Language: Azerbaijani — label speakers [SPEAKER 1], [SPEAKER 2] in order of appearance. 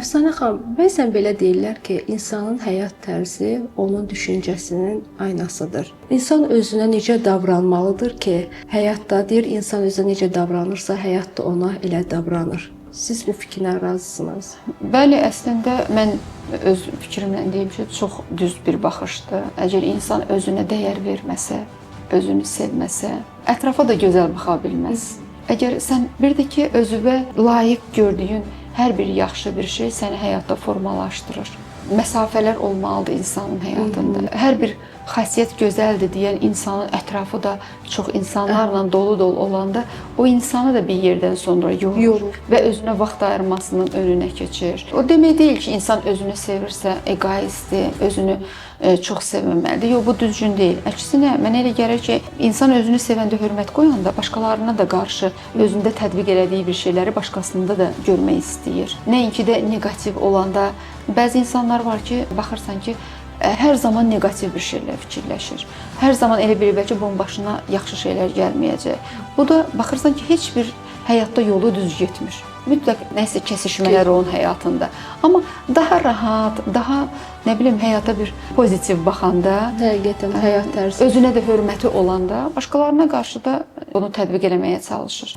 [SPEAKER 1] Əfsanə xanım, bəzən belə deyirlər ki, insanın həyat tərzi onun düşüncəsinin aynasıdır. İnsan özünə necə davranmalıdır ki, həyatda deyir, insan özünə necə davranırsa, həyat da ona elə davranır. Siz bu fikrinə razısınız?
[SPEAKER 2] Bəli, əslində mən öz fikrimlə deyim ki, çox düz bir baxışdır. Əgər insan özünə dəyər verməsə, özünü sevməsə, ətrafa da gözəl baxa bilməz. Əgər sən bir də ki, özünə layiq gördüyün hər bir yaxşı bir şey səni həyatda formalaşdırır. Məsafələr olmalıdır insanın həyatında. Hər bir xasiyyət gözəldir deyən insanın ətrafı da çox insanlarla dolu-dolu olanda o insanı da bir yerdən sonra yorur və özünə vaxt ayırmasının önünə keçir. O demək deyil ki, insan özünü sevirsə egoistdir, özünü çox sevməməlidir. Yox, bu düzgün deyil. Əksinə, mənə elə gəlir ki, insan özünü sevəndə, hörmət qoyanda başqalarına da qarşı özündə tətbiq elədiyi bir şeyləri başqasında da görmək istəyir. Nəinki də neqativ olanda, bəzi insanlar var ki, baxırsan ki, hər zaman neqativ bir şeylər fikirləşir. Hər zaman elə bilir ki, bunun başına yaxşı şeylər gəlməyəcək. Bu da baxırsan ki, heç bir həyatda yolu düz getmir. Mütləq nəsə kəsişmələr onun həyatında. Amma daha rahat, daha nə bilim həyata bir pozitiv baxanda,
[SPEAKER 1] Həqiqətən həyat tərzi
[SPEAKER 2] özünə də hörməti olanda, başqalarına qarşı da bunu tətbiq eləməyə çalışır.